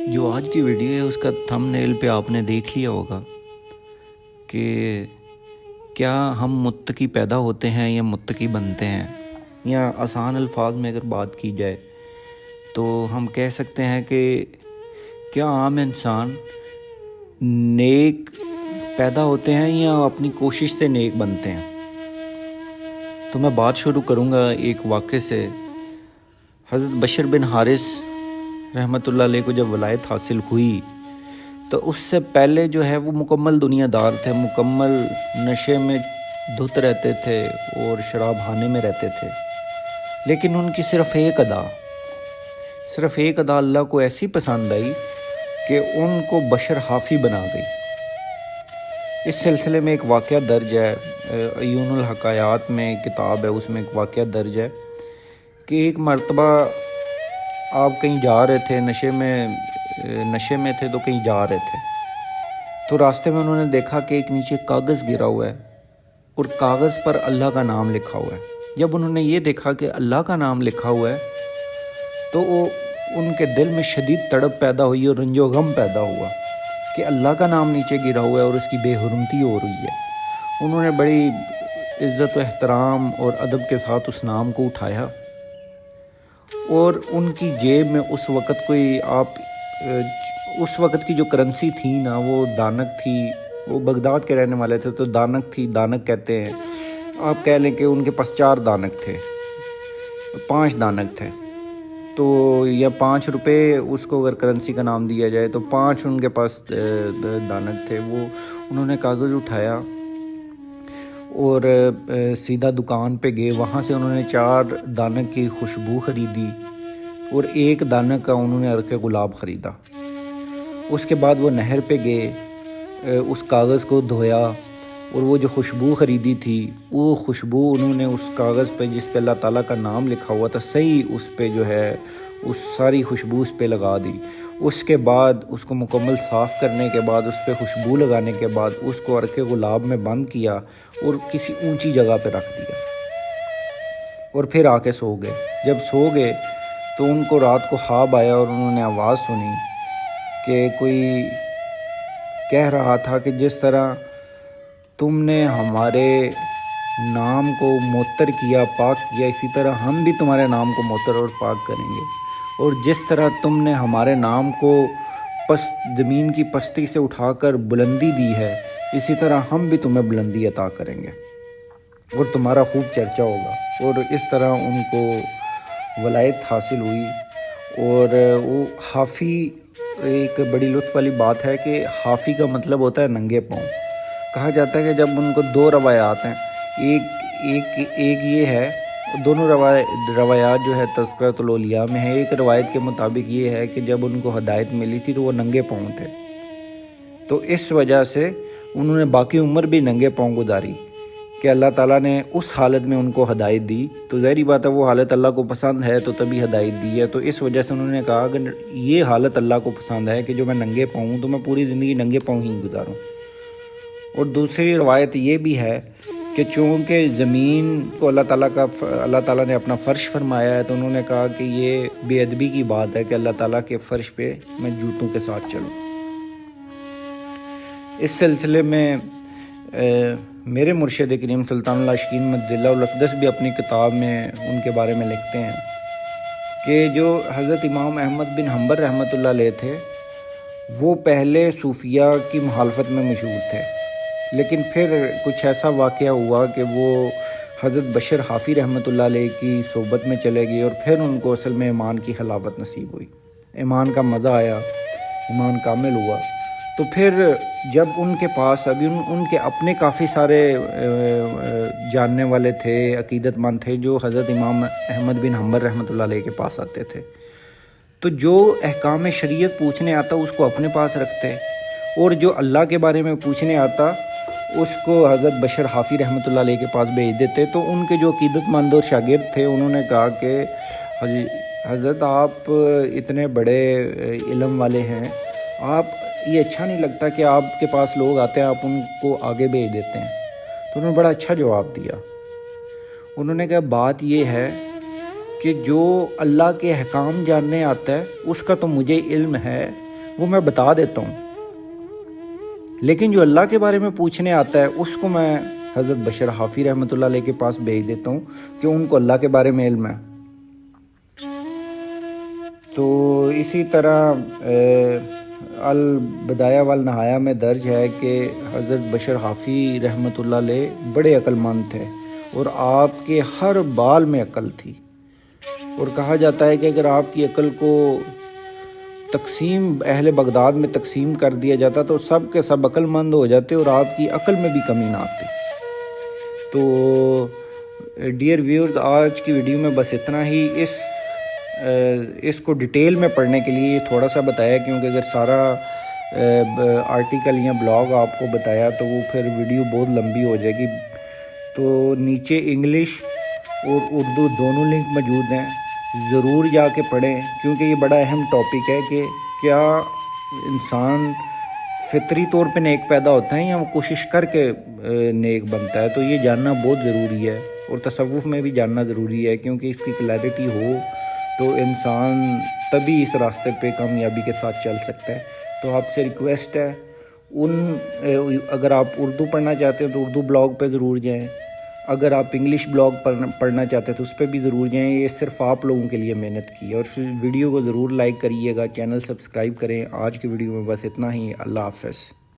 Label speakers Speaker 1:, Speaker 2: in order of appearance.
Speaker 1: جو آج کی ویڈیو ہے اس کا تھمبنیل پہ آپ نے دیکھ لیا ہوگا کہ کیا ہم متقی پیدا ہوتے ہیں یا متقی بنتے ہیں، یا آسان الفاظ میں اگر بات کی جائے تو ہم کہہ سکتے ہیں کہ کیا عام انسان نیک پیدا ہوتے ہیں یا اپنی کوشش سے نیک بنتے ہیں۔ تو میں بات شروع کروں گا ایک واقعے سے۔ حضرت بشر بن حارث رحمۃ اللہ علیہ کو جب ولایت حاصل ہوئی تو اس سے پہلے جو ہے وہ مکمل دنیا دار تھے، مکمل نشے میں دھت رہتے تھے اور شراب خانے میں رہتے تھے، لیکن ان کی صرف ایک ادا اللہ کو ایسی پسند آئی کہ ان کو بشر حافی بنا گئی۔ اس سلسلے میں ایک واقعہ درج ہے، عیون الحکایات میں کتاب ہے، اس میں ایک واقعہ درج ہے کہ ایک مرتبہ آپ کہیں جا رہے تھے، نشے میں تھے تو کہیں جا رہے تھے، تو راستے میں انہوں نے دیکھا کہ ایک نیچے کاغذ گرا ہوا ہے اور کاغذ پر اللہ کا نام لکھا ہوا ہے۔ جب انہوں نے یہ دیکھا کہ اللہ کا نام لکھا ہوا ہے تو ان کے دل میں شدید تڑپ پیدا ہوئی اور رنج و غم پیدا ہوا کہ اللہ کا نام نیچے گرا ہوا ہے اور اس کی بے حرمتی ہو رہی ہے۔ انہوں نے بڑی عزت و احترام اور ادب کے ساتھ اس نام کو اٹھایا، اور ان کی جیب میں اس وقت کی جو کرنسی تھی نا وہ دانک تھی۔ وہ بغداد کے رہنے والے تھے تو دانک تھی، دانک کہتے ہیں، آپ کہہ لیں کہ ان کے پاس 4 دانک تھے، 5 دانک تھے، تو یا 5 روپے اس کو اگر کرنسی کا نام دیا جائے تو 5 ان کے پاس دانک تھے۔ وہ انہوں نے کاغذ اٹھایا اور سیدھا دکان پہ گئے، وہاں سے انہوں نے 4 دانک کی خوشبو خریدی اور 1 دانک کا انہوں نے عرق گلاب خریدا۔ اس کے بعد وہ نہر پہ گئے، اس کاغذ کو دھویا اور وہ جو خوشبو خریدی تھی وہ خوشبو انہوں نے اس کاغذ پہ جس پہ اللہ تعالیٰ کا نام لکھا ہوا تھا صحیح اس پہ جو ہے اس ساری خوشبو اس پہ لگا دی۔ اس کے بعد اس کو مکمل صاف کرنے کے بعد اس پہ خوشبو لگانے کے بعد اس کو عرق گلاب میں بند کیا اور کسی اونچی جگہ پہ رکھ دیا، اور پھر آ کے سو گئے۔ جب سو گئے تو ان کو رات کو خواب آیا اور انہوں نے آواز سنی کہ کوئی کہہ رہا تھا کہ جس طرح تم نے ہمارے نام کو معطر کیا، پاک کیا، اسی طرح ہم بھی تمہارے نام کو معطر اور پاک کریں گے، اور جس طرح تم نے ہمارے نام کو زمین کی پستی سے اٹھا کر بلندی دی ہے، اسی طرح ہم بھی تمہیں بلندی عطا کریں گے اور تمہارا خوب چرچا ہوگا۔ اور اس طرح ان کو ولایت حاصل ہوئی۔ اور وہ حافی، ایک بڑی لطف والی بات ہے کہ حافی کا مطلب ہوتا ہے ننگے پاؤں۔ کہا جاتا ہے کہ جب ان کو 2 روایات ہیں، ایک یہ ہے، دونوں روایات جو ہے تذکرۃ الاولیاء میں ہے۔ ایک روایت کے مطابق یہ ہے کہ جب ان کو ہدایت ملی تھی تو وہ ننگے پاؤں تھے، تو اس وجہ سے انہوں نے باقی عمر بھی ننگے پاؤں گزاری کہ اللہ تعالیٰ نے اس حالت میں ان کو ہدایت دی، تو ظاہری بات ہے وہ حالت اللہ کو پسند ہے تو تبھی ہدایت دی ہے۔ تو اس وجہ سے انہوں نے کہا کہ یہ حالت اللہ کو پسند ہے کہ جو میں ننگے پاؤں ہوں تو میں پوری زندگی ننگے پاؤں ہی گزاروں۔ اور دوسری روایت یہ بھی ہے کہ چونکہ زمین کو اللہ تعالیٰ نے اپنا فرش فرمایا ہے، تو انہوں نے کہا کہ یہ بے ادبی کی بات ہے کہ اللہ تعالیٰ کے فرش پہ میں جوتوں کے ساتھ چلوں۔ اس سلسلے میں میرے مرشد کریم سلطان العاشقین مجدہ الاقدس بھی اپنی کتاب میں ان کے بارے میں لکھتے ہیں کہ جو حضرت امام احمد بن حنبل رحمۃ اللہ علیہ تھے وہ پہلے صوفیہ کی مخالفت میں مشہور تھے، لیکن پھر کچھ ایسا واقعہ ہوا کہ وہ حضرت بشر حافی رحمۃ اللہ علیہ کی صحبت میں چلے گئے اور پھر ان کو اصل میں ایمان کی حلاوت نصیب ہوئی، ایمان کا مزہ آیا، ایمان کامل ہوا۔ تو پھر جب ان کے پاس ابھی ان کے اپنے کافی سارے جاننے والے تھے، عقیدت مند تھے جو حضرت امام احمد بن حنبل رحمۃ اللہ علیہ کے پاس آتے تھے، تو جو احکام شریعت پوچھنے آتا اس کو اپنے پاس رکھتے، اور جو اللہ کے بارے میں پوچھنے آتا اس کو حضرت بشر حافی رحمۃ اللہ علیہ کے پاس بھیج دیتے۔ تو ان کے جو عقیدت مند اور شاگرد تھے انہوں نے کہا کہ حضرت آپ اتنے بڑے علم والے ہیں، آپ یہ اچھا نہیں لگتا کہ آپ کے پاس لوگ آتے ہیں آپ ان کو آگے بھیج دیتے ہیں؟ تو انہوں نے بڑا اچھا جواب دیا۔ انہوں نے کہا بات یہ ہے کہ جو اللہ کے احکام جاننے آتا ہے اس کا تو مجھے علم ہے، وہ میں بتا دیتا ہوں، لیکن جو اللہ کے بارے میں پوچھنے آتا ہے اس کو میں حضرت بشر حافی رحمۃ اللہ علیہ کے پاس بھیج دیتا ہوں کہ ان کو اللہ کے بارے میں علم ہے۔ تو اسی طرح البدایہ والنہایہ میں درج ہے کہ حضرت بشر حافی رحمۃ اللہ علیہ بڑے عقل مند تھے اور آپ کے ہر بال میں عقل تھی، اور کہا جاتا ہے کہ اگر آپ کی عقل کو تقسیم اہل بغداد میں تقسیم کر دیا جاتا تو سب کے سب عقل مند ہو جاتے اور آپ کی عقل میں بھی کمی نہ آتی۔ تو ڈیئر ویورز، آج کی ویڈیو میں بس اتنا ہی۔ اس کو ڈیٹیل میں پڑھنے کے لیے تھوڑا سا بتایا، کیونکہ اگر سارا آرٹیکل یا بلاگ آپ کو بتایا تو وہ پھر ویڈیو بہت لمبی ہو جائے گی۔ تو نیچے انگلش اور اردو دونوں لنک موجود ہیں، ضرور جا کے پڑھیں، کیونکہ یہ بڑا اہم ٹاپک ہے کہ کیا انسان فطری طور پہ نیک پیدا ہوتا ہے یا وہ کوشش کر کے نیک بنتا ہے۔ تو یہ جاننا بہت ضروری ہے، اور تصوف میں بھی جاننا ضروری ہے، کیونکہ اس کی کلیئرٹی ہو تو انسان تبھی اس راستے پہ کامیابی کے ساتھ چل سکتا ہے۔ تو آپ سے ریکویسٹ ہے، اگر آپ اردو پڑھنا چاہتے ہیں تو اردو بلاگ پہ ضرور جائیں، اگر آپ انگلش بلاگ پڑھنا چاہتے ہیں تو اس پہ بھی ضرور جائیں۔ یہ صرف آپ لوگوں کے لیے محنت کی ہے، اور ویڈیو کو ضرور لائک کریے گا، چینل سبسکرائب کریں۔ آج کی ویڈیو میں بس اتنا ہی، اللہ حافظ۔